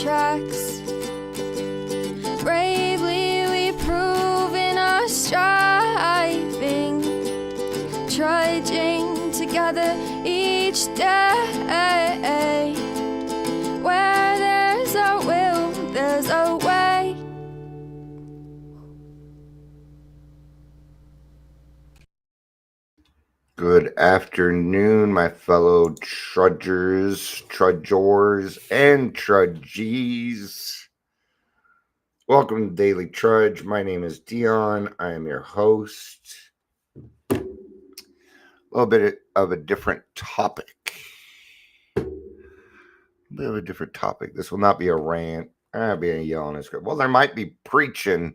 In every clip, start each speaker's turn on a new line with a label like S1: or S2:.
S1: tracks. Bravely we prove in our striving, trudging together each day. Where there's a will, there's a way.
S2: Good afternoon, my fellow trudgers, trudgers, and trudgies. Welcome to Daily Trudge. My name is Dion. I am your host. A little bit of a different topic. This will not be a rant. I'll be a yelling script. Well, there might be preaching.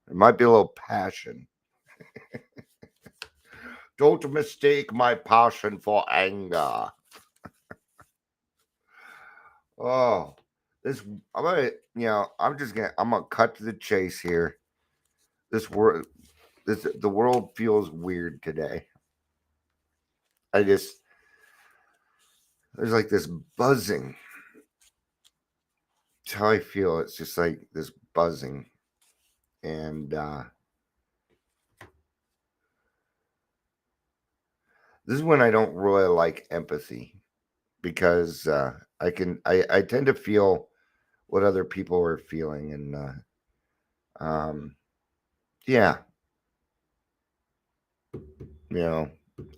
S2: There might be a little passion. Don't mistake my passion for anger. Oh, I'm gonna cut to the chase here. The world feels weird today. There's like this buzzing. It's how I feel. It's just like this buzzing. And this is when I don't really like empathy, because I tend to feel what other people are feeling, and yeah,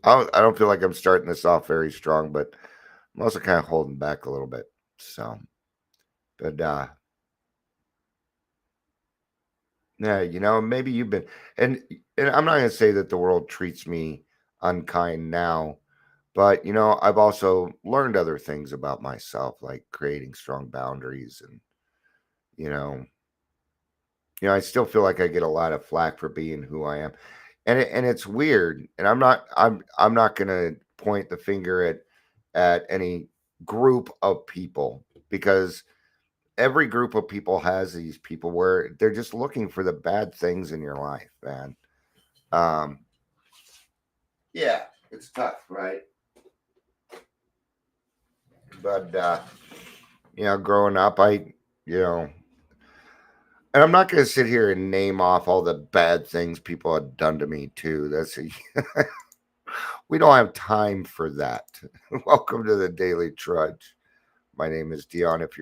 S2: I don't feel like I'm starting this off very strong, but I'm also kind of holding back a little bit. So, but yeah, maybe you've been, and I'm not going to say that the world treats me unkind now, but I've also learned other things about myself, like creating strong boundaries, and you know, I still feel like I get a lot of flack for being who I am, and it's weird. And I'm not going to point the finger at any group of people, because every group of people has these people where they're just looking for the bad things in your life, man. Um, yeah, it's tough, right? But growing up, and I'm not going to sit here and name off all the bad things people have done to me too. We don't have time for that. Welcome to the Daily Trudge. My name is Dion. If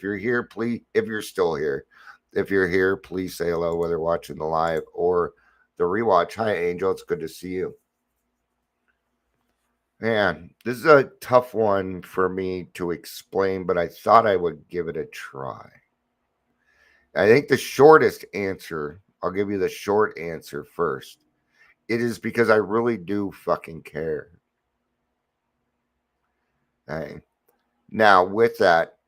S2: you're here, please, if you're still here, if you're here, please say hello, whether watching the live or the rewatch. Hi, Angel. It's good to see you. Man, this is a tough one for me to explain, but I thought I would give it a try. I think the shortest answer, I'll give you the short answer first. It is because I really do fucking care. Okay. Now, with that,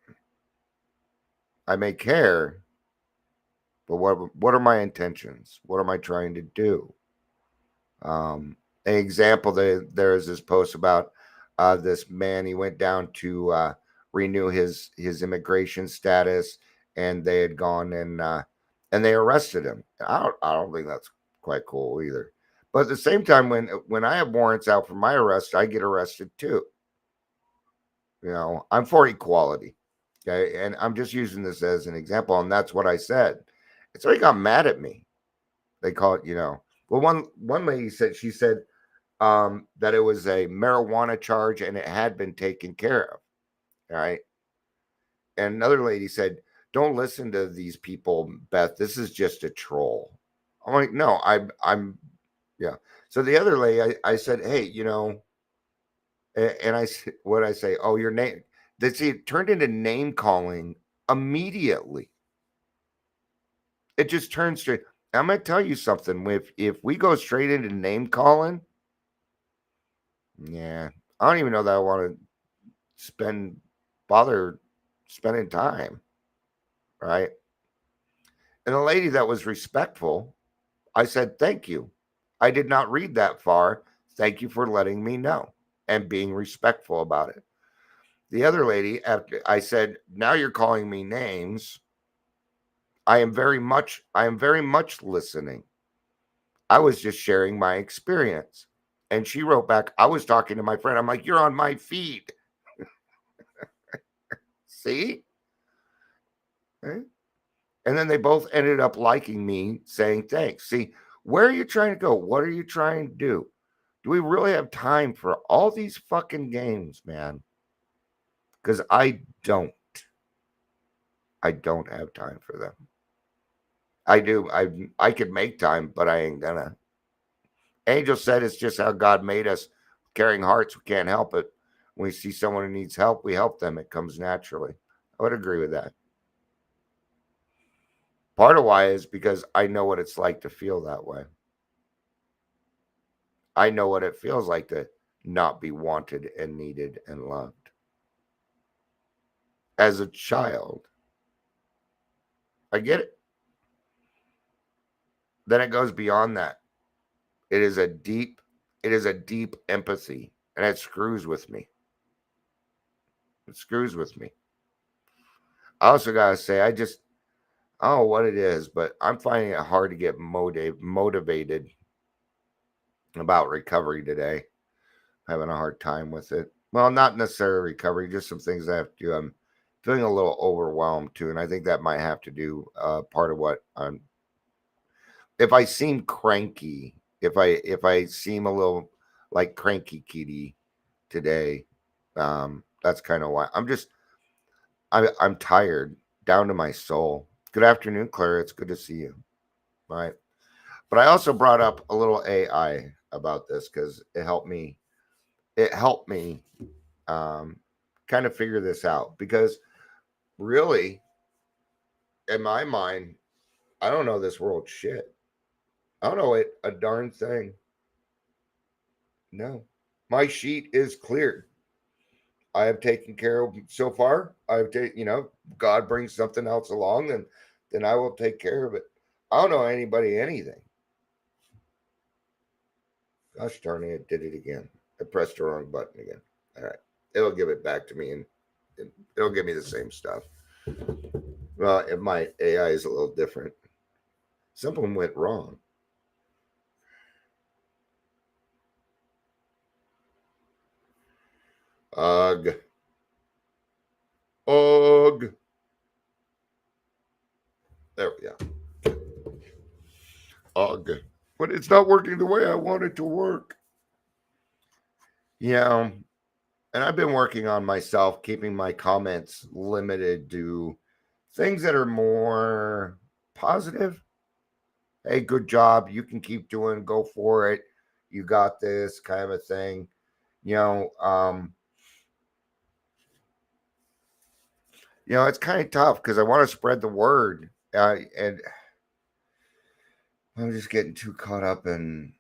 S2: I may care, but what are my intentions? What am I trying to do? An example, there is this post about this man. He went down to renew his immigration status, and they had gone and they arrested him. I don't think that's quite cool either. But at the same time, when I have warrants out for my arrest, I get arrested too. I'm for equality. Okay, and I'm just using this as an example, and that's what I said. And so he got mad at me. They call it, Well, one lady said, that it was a marijuana charge and it had been taken care of. All right. And another lady said, "Don't listen to these people, Beth. This is just a troll." I'm like, "No, I'm yeah." So the other lady, I said, "Hey, and what I say, oh, your name." It turned into name calling immediately. It just turned straight. I'm gonna tell you something. If we go straight into name calling, yeah, I don't even know that I want to bother spending time, right? And the lady that was respectful, I said, "Thank you. I did not read that far. Thank you for letting me know and being respectful about it." The other lady, after I said, "Now you're calling me names. I am very much listening. I was just sharing my experience." And she wrote back, "I was talking to my friend." I'm like, "You're on my feed." See? Right? And then they both ended up liking me, saying thanks. See, where are you trying to go? What are you trying to do? Do we really have time for all these fucking games, man? Because I don't. I don't have time for them. I do. I could make time, but I ain't gonna. Angel said it's just how God made us. Caring hearts, we can't help it. When we see someone who needs help, we help them. It comes naturally. I would agree with that. Part of why is because I know what it's like to feel that way. I know what it feels like to not be wanted and needed and loved. As a child, I get it. Then it goes beyond that. It is a deep empathy, and it screws with me. It screws with me. I also gotta say, I don't know what it is, but I'm finding it hard to get motivated about recovery today. Having a hard time with it. Well, not necessarily recovery, just some things I have to do. I'm feeling a little overwhelmed too, and I think that might have to do part of what I'm. If I seem cranky, if I seem a little like cranky kitty today, that's kind of why I'm tired, down to my soul. Good afternoon, Claire. It's good to see you. All right. But I also brought up a little AI about this because it helped me. It helped me kind of figure this out because really, in my mind, I don't know this world shit. I don't know it a darn thing. No, my sheet is cleared. I have taken care of so far. I've taken, God brings something else along, and then I will take care of it. I don't know anybody anything. Gosh darn it, it did it again. I pressed the wrong button again. All right. It'll give it back to me and it'll give me the same stuff. Well, if my AI is a little different. Something went wrong. Ugh. Ugh. There we go. Ugh. But it's not working the way I want it to work. Yeah. And I've been working on myself, keeping my comments limited to things that are more positive. Hey, good job. You can keep doing, go for it. You got this kind of a thing. It's kind of tough because I want to spread the word. And I'm just getting too caught up in,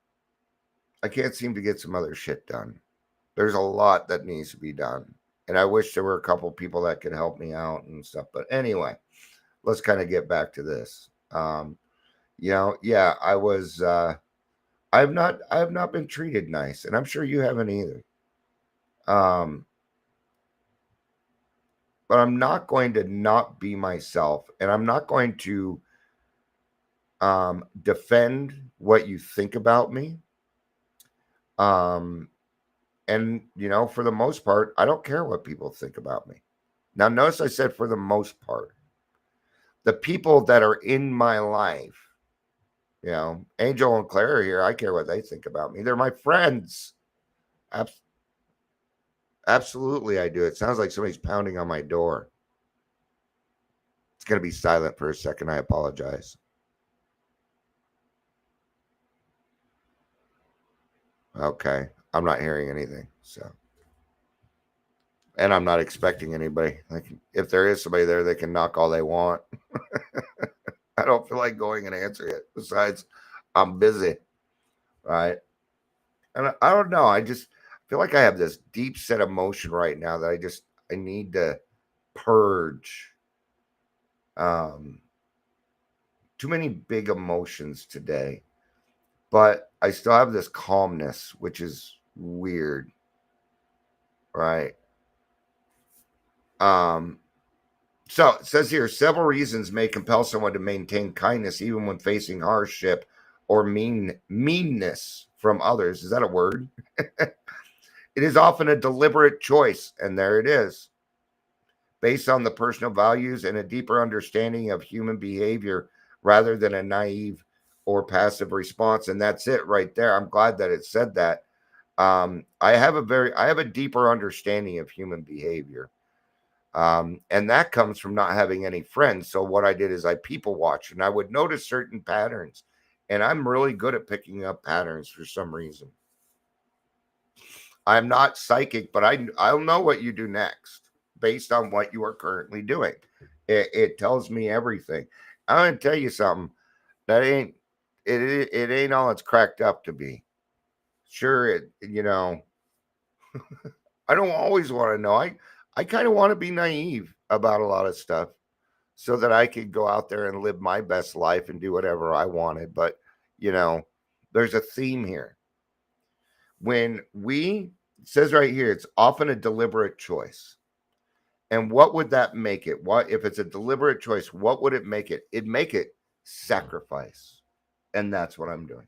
S2: I can't seem to get some other shit done. There's a lot that needs to be done. And I wish there were a couple people that could help me out and stuff. But anyway, let's kind of get back to this. Yeah, I was, I have not been treated nice, and I'm sure you haven't either. But I'm not going to not be myself, and I'm not going to defend what you think about me. And for the most part, I don't care what people think about me. Now, notice I said for the most part. The people that are in my life, Angel and Claire are here. I care what they think about me. They're my friends. Absolutely, I do. It sounds like somebody's pounding on my door. It's going to be silent for a second. I apologize. Okay. I'm not hearing anything. So, and I'm not expecting anybody. Like, if there is somebody there, they can knock all they want. I don't feel like going and answering it. Besides, I'm busy. Right. And I don't know. I just feel like I have this deep set emotion right now that I need to purge. Too many big emotions today, but I still have this calmness, which is weird. Right. So it says here, several reasons may compel someone to maintain kindness even when facing hardship or meanness from others. Is that a word? It is often a deliberate choice, and there it is. based on the personal values and a deeper understanding of human behavior rather than a naive or passive response. And that's it right there. I'm glad that it said that. I have a deeper understanding of human behavior. And that comes from not having any friends. So what I did is I people watched and I would notice certain patterns. And I'm really good at picking up patterns for some reason. I'm not psychic, but I'll know what you do next based on what you are currently doing. It tells me everything. I'm gonna tell you something that it ain't all it's cracked up to be. Sure, I don't always want to know. I kind of want to be naive about a lot of stuff so that I could go out there and live my best life and do whatever I wanted. But you know, there's a theme here. When we it says right here, it's often a deliberate choice. And what would that make it? What if it's a deliberate choice? What would it make it? It'd make it sacrifice. And that's what I'm doing.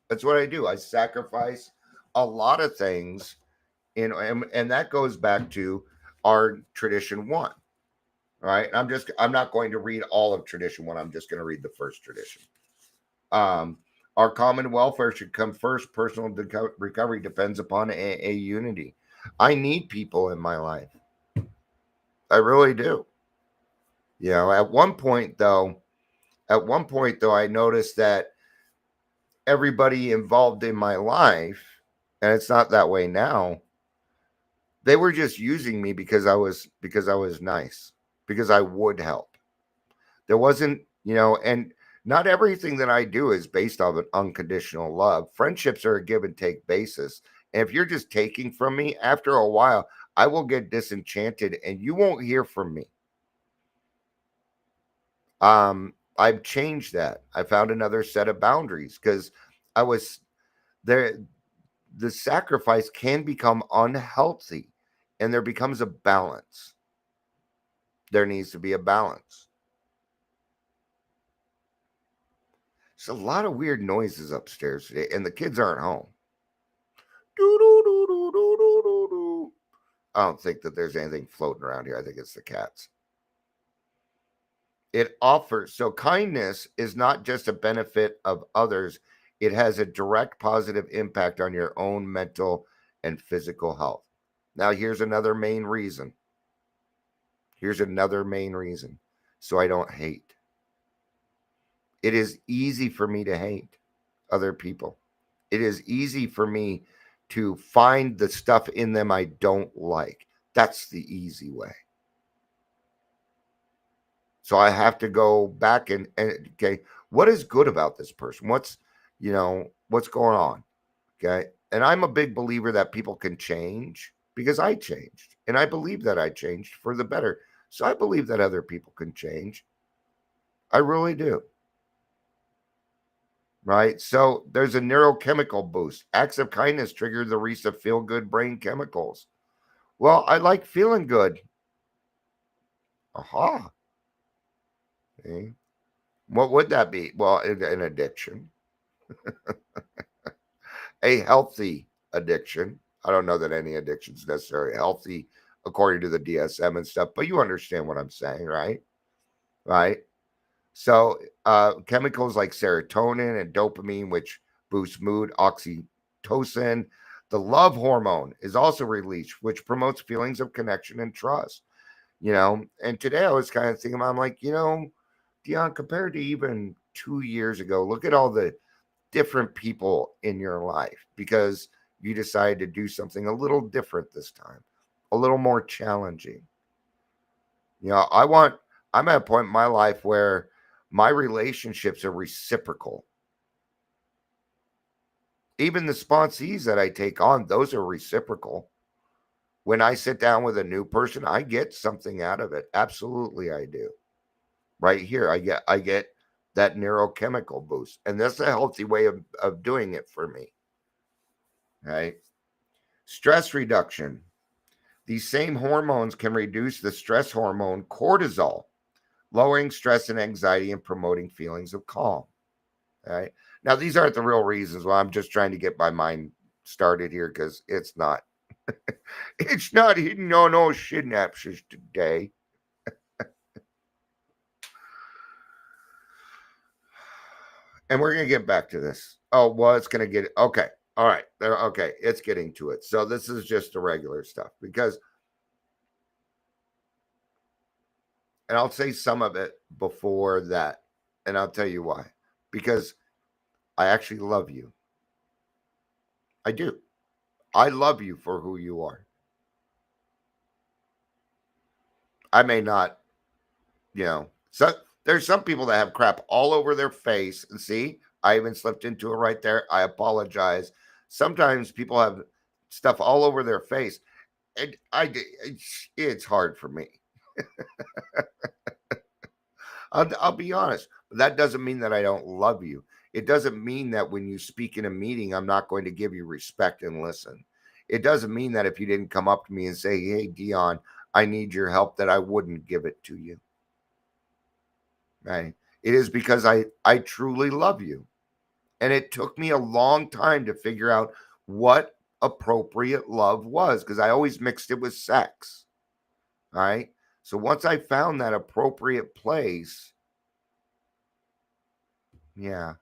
S2: That's what I do. I sacrifice a lot of things and that goes back to our tradition one. All right. I'm not going to read all of tradition one. I'm just going to read the first tradition. Our common welfare should come first. Personal recovery depends upon a unity. I need people in my life. I really do. At one point though, I noticed that everybody involved in my life, and it's not that way now, they were just using me because I was nice, because I would help. There wasn't, and not everything that I do is based on an unconditional love. Friendships are a give and take basis. And if you're just taking from me, after a while, I will get disenchanted and you won't hear from me. I've changed that. I found another set of boundaries because I was there. The sacrifice can become unhealthy and there becomes a balance. There needs to be a balance. There's a lot of weird noises upstairs today, and the kids aren't home. I don't think that there's anything floating around here. I think it's the cats. It offers, so kindness is not just a benefit of others, it has a direct positive impact on your own mental and physical health. Now, here's another main reason. So I don't hate. It is easy for me to hate other people. It is easy for me to find the stuff in them I don't like. That's the easy way. So I have to go back and okay, what is good about this person? What's going on? Okay. And I'm a big believer that people can change because I changed. And I believe that I changed for the better. So I believe that other people can change. I really do. Right? So there's a neurochemical boost. Acts of kindness trigger the release of feel-good brain chemicals. Well, I like feeling good. Aha. Okay. What would that be? Well, an addiction. A healthy addiction. I don't know that any addiction is necessarily healthy according to the DSM and stuff, but you understand what I'm saying, right? Right? So chemicals like serotonin and dopamine, which boost mood, oxytocin, the love hormone is also released, which promotes feelings of connection and trust. And today I was kind of thinking, I'm like, Dion, compared to even 2 years ago, look at all the different people in your life because you decided to do something a little different this time, a little more challenging. I'm at a point in my life where my relationships are reciprocal. Even the sponsees that I take on, those are reciprocal. When I sit down with a new person, I get something out of it. Absolutely, I do. Right here, I get that neurochemical boost. And that's a healthy way of doing it for me. Right? Stress reduction. These same hormones can reduce the stress hormone cortisol, lowering stress and anxiety and promoting feelings of calm. All right. Now, these aren't the real reasons why I'm just trying to get my mind started here because it's not. It's not hidden on all synapses today. And we're going to get back to this. Oh, well, it's going to get okay. All right. Okay. It's getting to it. So this is just the regular stuff because, and I'll say some of it before that. And I'll tell you why. Because I actually love you. I do. I love you for who you are. I may not, so there's some people that have crap all over their face. And see, I even slipped into it right there. I apologize. Sometimes people have stuff all over their face. And it's hard for me. I'll be honest. But that doesn't mean that I don't love you. It doesn't mean that when you speak in a meeting, I'm not going to give you respect and listen. It doesn't mean that if you didn't come up to me and say, "Hey, Dion, I need your help," that I wouldn't give it to you. Right? It is because I truly love you. And it took me a long time to figure out what appropriate love was because I always mixed it with sex. All right. So once I found that appropriate place, yeah.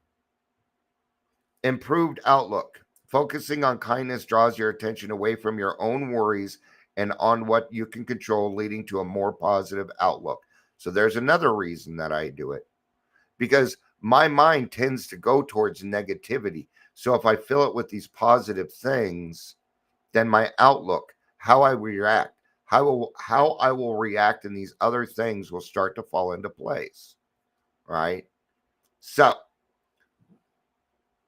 S2: Improved outlook. Focusing on kindness draws your attention away from your own worries and on what you can control, leading to a more positive outlook. So there's another reason that I do it because my mind tends to go towards negativity. So if I fill it with these positive things, then my outlook, how I react, how I will react in these other things will start to fall into place. Right? So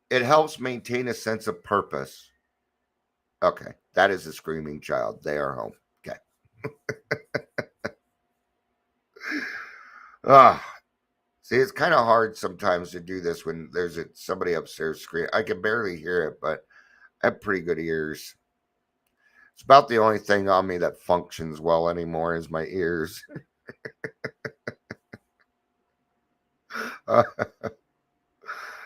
S2: it helps maintain a sense of purpose. Okay, that is a screaming child. They are home. Okay. Ah, see, it's kind of hard sometimes to do this when there's somebody upstairs screaming. I can barely hear it, but I have pretty good ears. It's about the only thing on me that functions well anymore is my ears.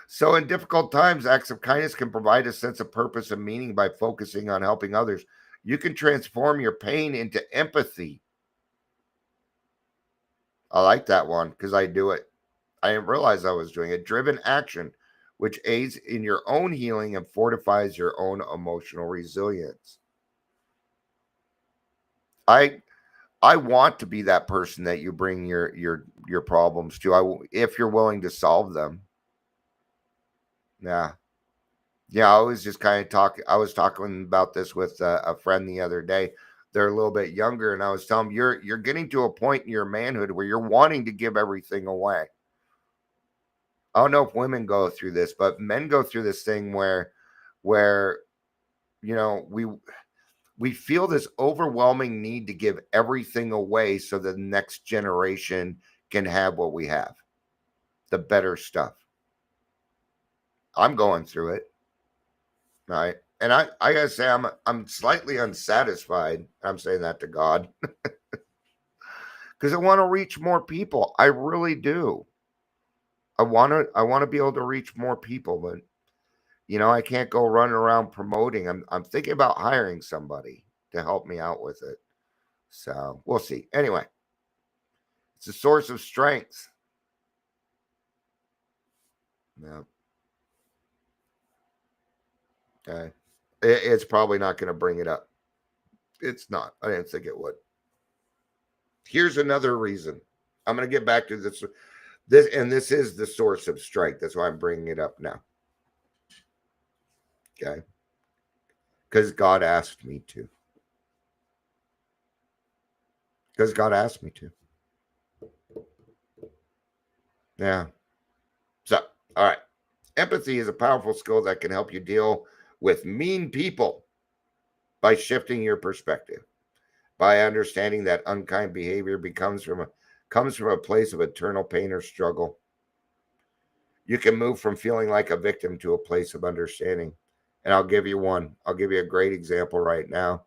S2: So, in difficult times, acts of kindness can provide a sense of purpose and meaning by focusing on helping others. You can transform your pain into empathy. I like that one because I do it. I didn't realize I was doing it. Driven action, which aids in your own healing and fortifies your own emotional resilience. I I want to be that person that you bring your problems to. If you're willing to solve them. Yeah. Yeah, I was just kind of talking. I was talking about this with a friend the other day. They're a little bit younger, and I was telling them you're getting to a point in your manhood where you're wanting to give everything away. I don't know if women go through this, but men go through this thing where you know we feel this overwhelming need to give everything away so the next generation can have what we have, the better stuff. I'm going through it. Right. And I gotta say I'm slightly unsatisfied. I'm saying that to God because I want to reach more people. I really do. I want to be able to reach more people, but I can't go running around promoting. I'm thinking about hiring somebody to help me out with it. So we'll see. Anyway, it's a source of strength. Yeah. Okay. It's probably not going to bring it up. It's not. I didn't think it would. Here's another reason. I'm going to get back to this. This is the source of strength. That's why I'm bringing it up now. Okay. Because God asked me to. Because God asked me to. Yeah. So, all right. Empathy is a powerful skill that can help you deal with mean people by shifting your perspective. By understanding that unkind behavior comes from a place of eternal pain or struggle. You can move from feeling like a victim to a place of understanding. And I'll give you one. I'll give you a great example right now.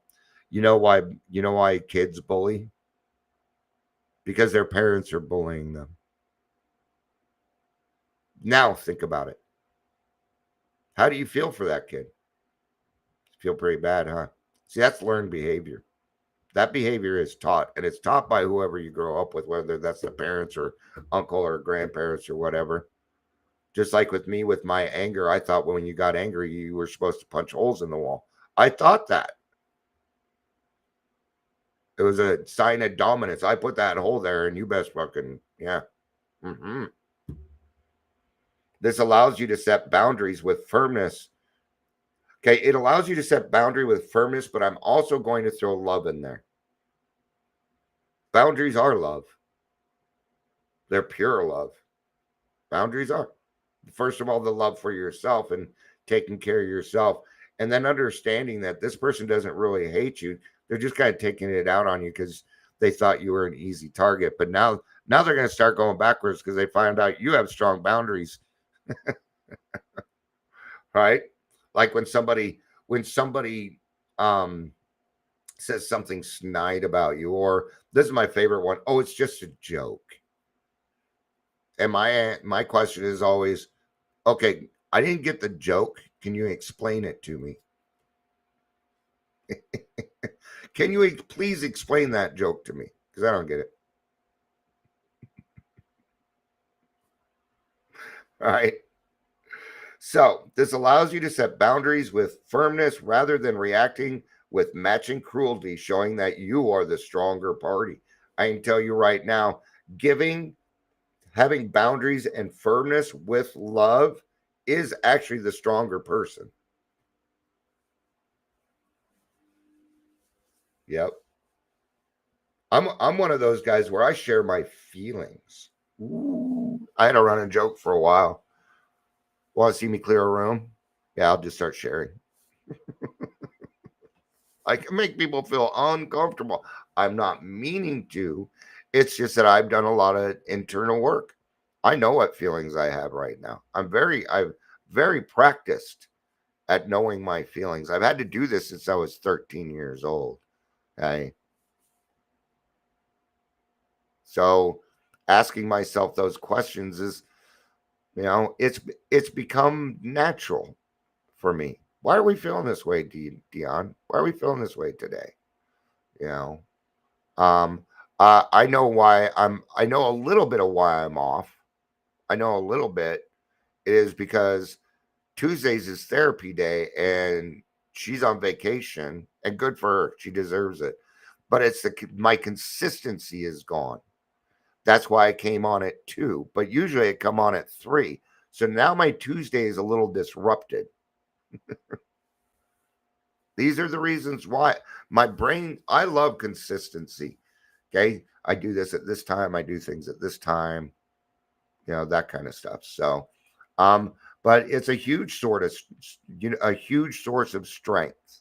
S2: You know why kids bully? Because their parents are bullying them. Now think about it. How do you feel for that kid? Feel pretty bad, huh? See, that's learned behavior. That behavior is taught, and it's taught by whoever you grow up with, whether that's the parents or uncle or grandparents or whatever. Just like with me, with my anger, I thought when you got angry, you were supposed to punch holes in the wall. I thought that. It was a sign of dominance. I put that hole there, and you best fucking, yeah. Mm-hmm. This allows you to set boundaries with firmness. Okay, it allows you to set boundary with firmness, but I'm also going to throw love in there. Boundaries are love. They're pure love. Boundaries are. First of all, the love for yourself and taking care of yourself. And then understanding that this person doesn't really hate you. They're just kind of taking it out on you because they thought you were an easy target. But now they're going to start going backwards because they find out you have strong boundaries. Right? Like when somebody says something snide about you, or this is my favorite one. Oh, it's just a joke. And my question is always, okay, I didn't get the joke. Can you explain it to me? Can you please explain that joke to me? Because I don't get it. All right. So this allows you to set boundaries with firmness rather than reacting with matching cruelty, showing that you are the stronger party. I can tell you right now, having boundaries and firmness with love is actually the stronger person. Yep. I'm one of those guys where I share my feelings. Ooh, I had a running joke for a while. Want to see me clear a room? Yeah, I'll just start sharing. I can make people feel uncomfortable. I'm not meaning to. It's just that I've done a lot of internal work. I know what feelings I have right now. I'm very practiced at knowing my feelings. I've had to do this since I was 13 years old. Okay. So asking myself those questions is, it's become natural for me. Why are we feeling this way, Dion? Why are we feeling this way today? You know, um, I know why I know a little bit of why I'm off. I know a little bit. It is because Tuesdays is therapy day, and she's on vacation, and good for her. She deserves it. But it's my consistency is gone. That's why I came on at 2, but usually I come on at 3. So now my Tuesday is a little disrupted. These are the reasons why my brain, I love consistency. Okay. I do this at this time. I do things at this time, that kind of stuff. So, but it's a huge a huge source of strength.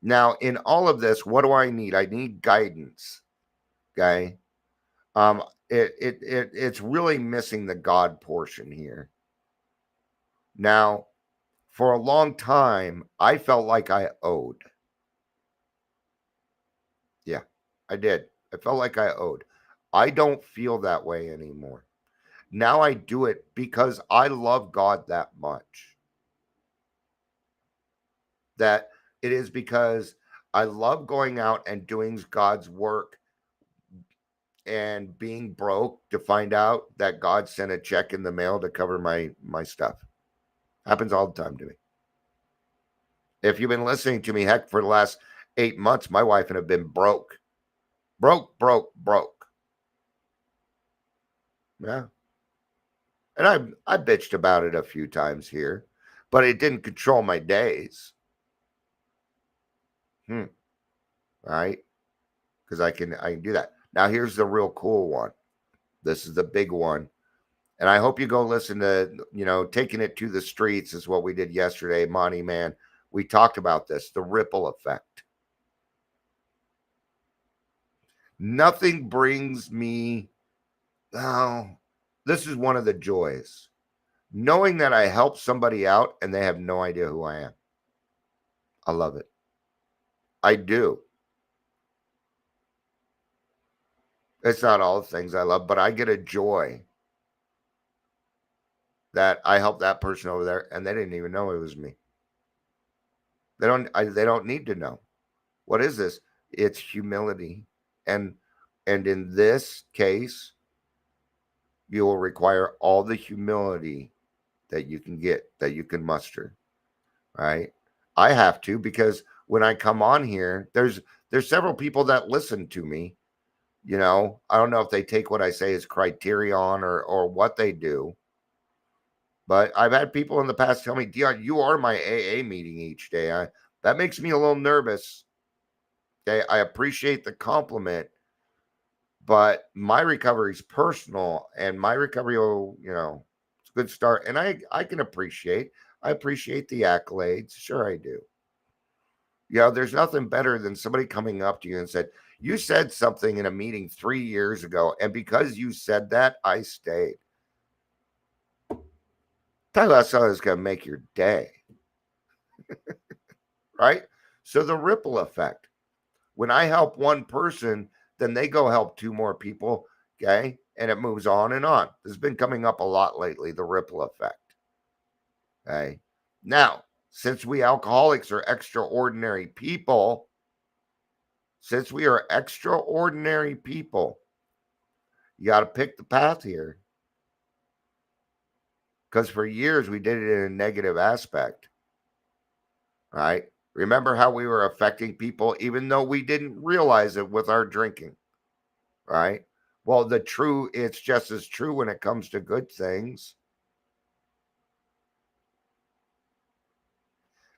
S2: Now, in all of this, what do I need? I need guidance. Okay. It's really missing the God portion here. Now, for a long time, I felt like I owed. Yeah, I did. I felt like I owed. I don't feel that way anymore. Now I do it because I love God that much. That it is because I love going out and doing God's work and being broke to find out that God sent a check in the mail to cover my stuff. Happens all the time to me. If you've been listening to me, heck, for the last 8 months, my wife and have been broke. Broke. Yeah. And I bitched about it a few times here, but it didn't control my days. Right? Because I can do that. Now here's the real cool one. This is the big one. And I hope you go listen to, taking it to the streets is what we did yesterday, Monty, man. We talked about this, the ripple effect. Nothing brings me, this is one of the joys. Knowing that I help somebody out and they have no idea who I am. I love it. I do. It's not all the things I love, but I get a joy that I helped that person over there and they didn't even know it was me. They don't need to know. What is this? It's humility. And in this case, you will require all the humility that you can get, that you can muster, right? I have to, because when I come on here, there's several people that listen to me. I don't know if they take what I say as criterion or what they do, but I've had people in the past tell me, Dion, you are my AA meeting each day. That makes me a little nervous. Okay, I appreciate the compliment, but my recovery is personal, and my recovery will, it's a good start. And I can I appreciate the accolades. Sure, I do. There's nothing better than somebody coming up to you and said, you said something in a meeting 3 years ago, and because you said that, I stayed. That's how it's going to make your day. Right? So the ripple effect. When I help one person, then they go help 2 more people. Okay. And it moves on and on. This has been coming up a lot lately, the ripple effect. Okay. Now, since we alcoholics are extraordinary people, you got to pick the path here. Because for years we did it in a negative aspect. Right? Remember how we were affecting people even though we didn't realize it with our drinking. Right? Well, it's just as true when it comes to good things.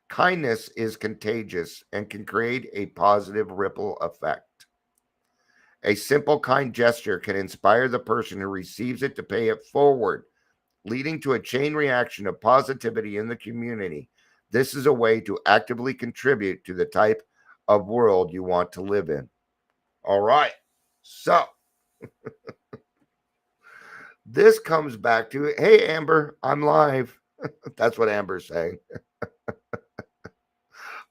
S2: Kindness is contagious and can create a positive ripple effect. A simple, kind gesture can inspire the person who receives it to pay it forward, leading to a chain reaction of positivity in the community. This is a way to actively contribute to the type of world you want to live in. All right. So this comes back to, hey, Amber, I'm live. That's what Amber's saying.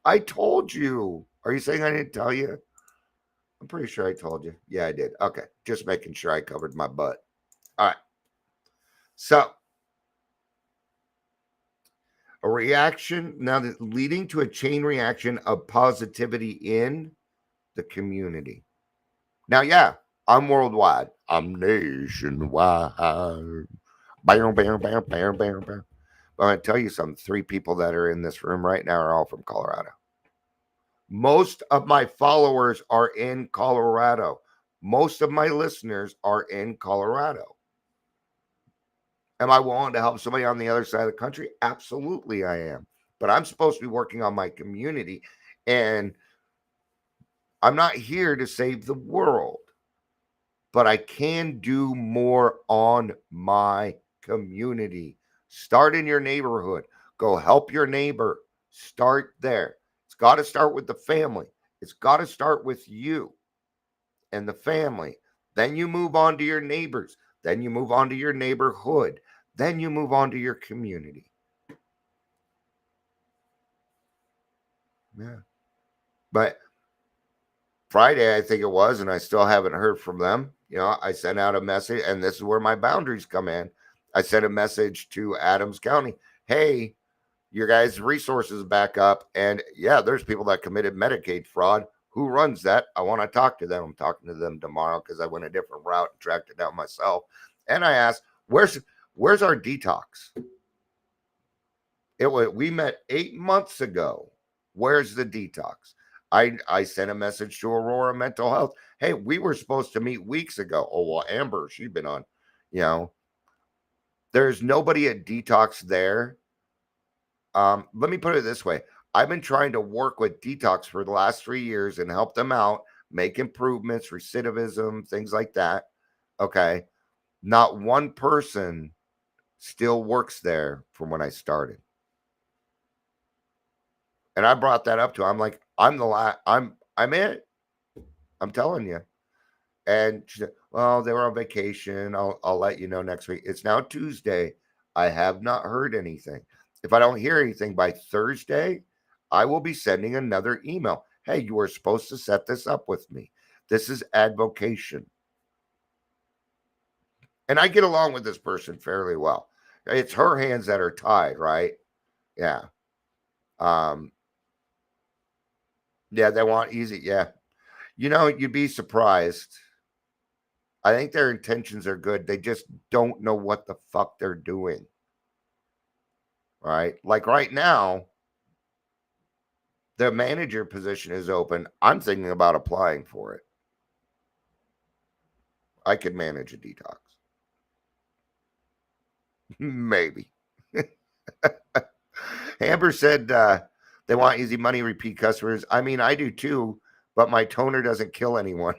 S2: I told you. Are you saying I didn't tell you? I'm pretty sure I told you. Yeah, I did. Okay. Just making sure I covered my butt. All right. So, a reaction now that leading to a chain reaction of positivity in the community. Now, yeah, I'm worldwide. I'm nationwide. Bam, bam, bam, bam, bam, bam. But I'm going to tell you something. 3 people that are in this room right now are all from Colorado. Most of my followers are in Colorado. Most of my listeners are in Colorado. Am I willing to help somebody on the other side of the country? Absolutely, I am. But I'm supposed to be working on my community, and I'm not here to save the world. But I can do more on my community. Start in your neighborhood. Go help your neighbor. Start there. It's got to start with the family. It's got to start with you and the family. Then you move on to your neighbors. Then you move on to your neighborhood. Then you move on to your community. Yeah. But Friday, I think it was, and I still haven't heard from them. I sent out a message, and this is where my boundaries come in. I sent a message to Adams County. Hey, your guys' resources back up. And yeah, there's people that committed Medicaid fraud. Who runs that? I want to talk to them. I'm talking to them tomorrow because I went a different route and tracked it down myself. And I asked, where's our detox? We met 8 months ago. Where's the detox? I sent a message to Aurora Mental Health. Hey, we were supposed to meet weeks ago. Oh, well, Amber, she's been on, there's nobody at detox there. Let me put it this way. I've been trying to work with detox for the last 3 years and help them out, make improvements, recidivism, things like that. Okay. Not one person still works there from when I started. And I brought that up to her. I'm like, I'm it. I'm telling you. And she said, well, they were on vacation. I'll let you know next week. It's now Tuesday. I have not heard anything. If I don't hear anything by Thursday, I will be sending another email. Hey, you were supposed to set this up with me. This is advocation. And I get along with this person fairly well. It's her hands that are tied, right? Yeah. Yeah, they want easy. Yeah. You'd be surprised. I think their intentions are good. They just don't know what the fuck they're doing. Right? Like right now, the manager position is open. I'm thinking about applying for it. I could manage a detox. Maybe. Amber said they want easy money, repeat customers. I mean, I do too, but my toner doesn't kill anyone.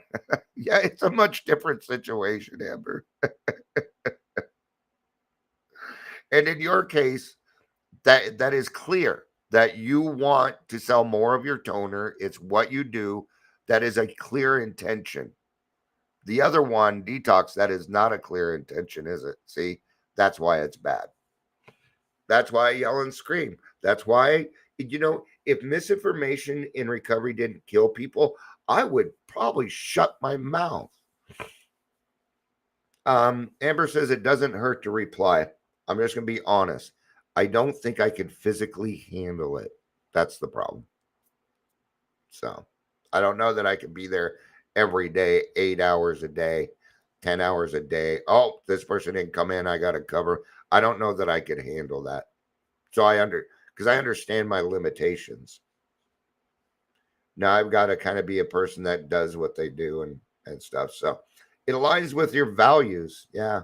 S2: Yeah, it's a much different situation, Amber. And in your case, that is clear that you want to sell more of your toner. It's what you do. That is a clear intention. The other one, detox, that is not a clear intention, is it? See, that's why it's bad. That's why I yell and scream. That's why, if misinformation in recovery didn't kill people, I would probably shut my mouth. Amber says it doesn't hurt to reply. I'm just going to be honest. I don't think I could physically handle it. That's the problem. So I don't know that I could be there every day, 8 hours a day, 10 hours a day. Oh, this person didn't come in. I got to cover. I don't know that I could handle that. So because I understand my limitations. Now I've got to kind of be a person that does what they do and stuff. So it aligns with your values. Yeah.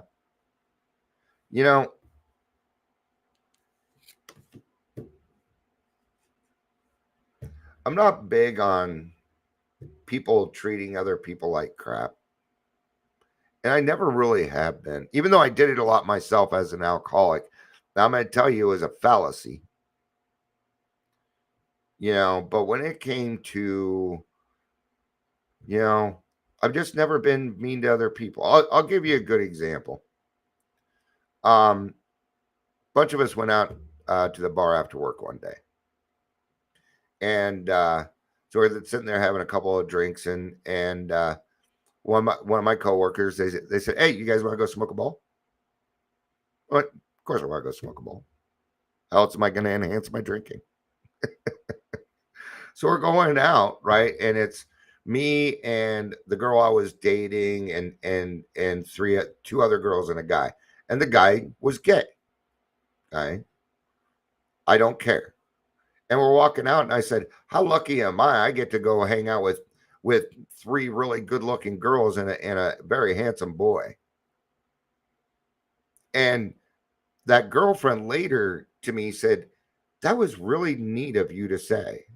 S2: I'm not big on people treating other people like crap. And I never really have been, even though I did it a lot myself as an alcoholic. Now I'm going to tell you it was a fallacy. But when it came to, I've just never been mean to other people. I'll give you a good example. Bunch of us went out to the bar after work one day. And so we're sitting there having a couple of drinks, and one of my coworkers, they said, "Hey, you guys want to go smoke a bowl?" Well, of course I want to go smoke a bowl. How else am I going to enhance my drinking? So we're going out, right? And it's me and the girl I was dating and two other girls and a guy. And the guy was gay. Okay. I don't care. And we're walking out, and I said, "How lucky am I? I get to go hang out with three really good-looking girls and a very handsome boy." And that girlfriend later to me said, "That was really neat of you to say."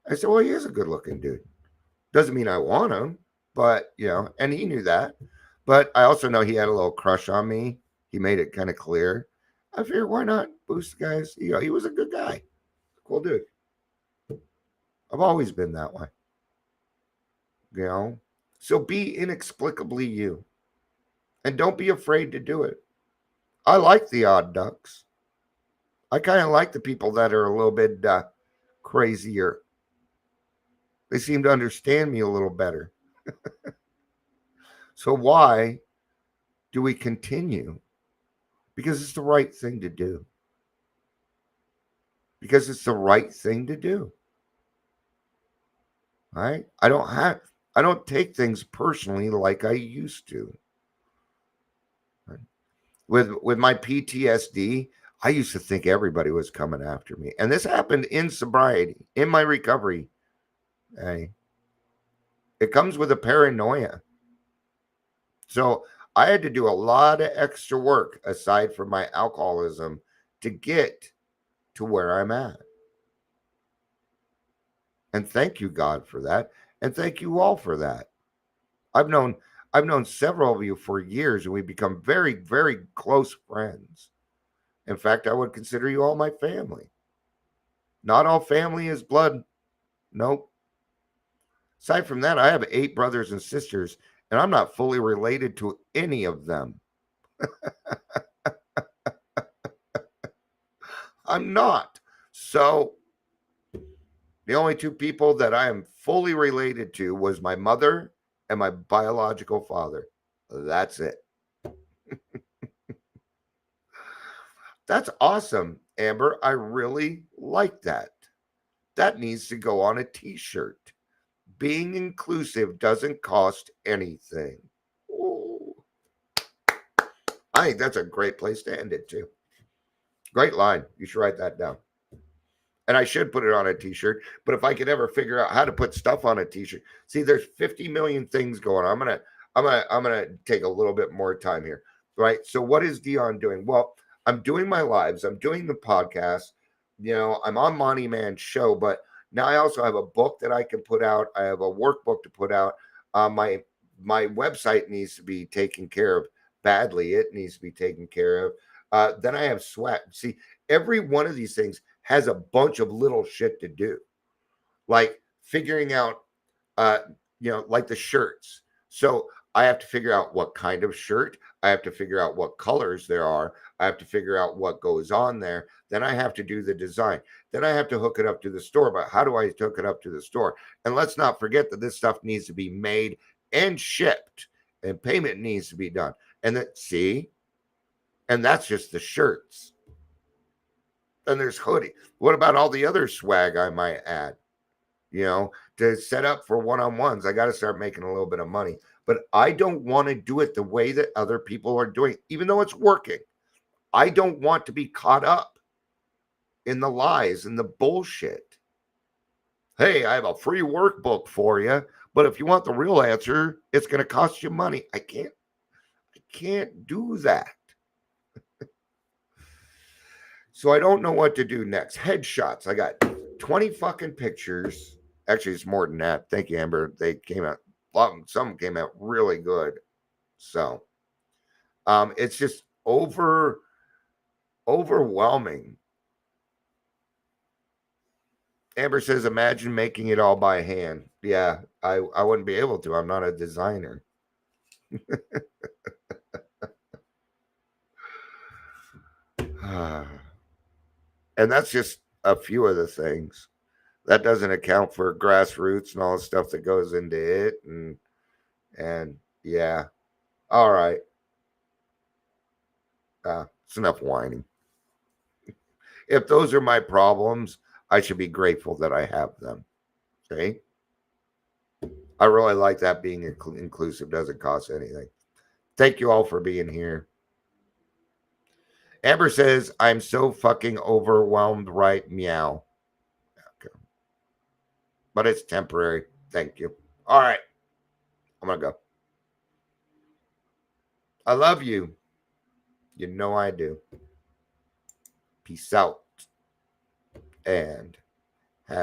S2: I said, "Well, he is a good-looking dude. Doesn't mean I want him, but and he knew that. But I also know he had a little crush on me. He made it kind of clear. I figured, why not boost the guys? He was a good guy, cool dude. I've always been that way. So be inexplicably you, and don't be afraid to do it. I like the odd ducks. I kind of like the people that are a little bit crazier. They seem to understand me a little better. So why do we continue? Because it's the right thing to do. Because it's the right thing to do. Right? I don't take things personally like I used to. Right? With my PTSD, I used to think everybody was coming after me. And this happened in sobriety, in my recovery. Hey, it comes with a paranoia. So I had to do a lot of extra work aside from my alcoholism to get to where I'm at. And thank you, God, for that. And thank you all for that. I've known several of you for years, and we've become very, very close friends. In fact, I would consider you all my family. Not all family is blood. Nope. Aside from that, I have 8 brothers and sisters, and I'm not fully related to any of them. I'm not. So the only 2 people that I am fully related to was my mother and my biological father. That's it. That's awesome, Amber. I really like that. That needs to go on a t-shirt. Being inclusive doesn't cost anything. Ooh. I think that's a great place to end it too. Great line. You should write that down. And I should put it on a t-shirt, but if I could ever figure out how to put stuff on a t-shirt. See, there's 50 million things going on. I'm gonna take a little bit more time here. Right. So what is Dion doing? Well, I'm doing my lives, I'm doing the podcast. I'm on Monty Man's show, but now I also have a book that I can put out. I have a workbook to put out. My website needs to be taken care of badly. It needs to be taken care of. Then I have sweat. See, every one of these things has a bunch of little shit to do, like figuring out, uh, like the shirts. So I have to figure out what kind of shirt. I have to figure out what colors there are. I have to figure out what goes on there. Then I have to do the design. Then I have to hook it up to the store. But how do I hook it up to the store? And let's not forget that this stuff needs to be made and shipped, and payment needs to be done. And and that's just the shirts. Then there's hoodie. What about all the other swag I might add? To set up for one-on-ones, I got to start making a little bit of money. But I don't want to do it the way that other people are doing, even though it's working. I don't want to be caught up in the lies and the bullshit. Hey, I have a free workbook for you, but if you want the real answer, it's going to cost you money. I can't do that. So I don't know what to do next. Headshots. I got 20 fucking pictures. Actually, it's more than that. Thank you, Amber. They came out, some came out really good. So it's just overwhelming. Amber says, imagine making it all by hand. Yeah, I wouldn't be able to. I'm not a designer. And that's just a few of the things. That doesn't account for grassroots and all the stuff that goes into it. And yeah. All right. It's enough whining. If those are my problems, I should be grateful that I have them. Okay. I really like that being inclusive doesn't cost anything. Thank you all for being here. Amber says, I'm so fucking overwhelmed, right? Meow. Okay. But it's temporary. Thank you. All right. I'm going to go. I love you. You know I do. Peace out. And have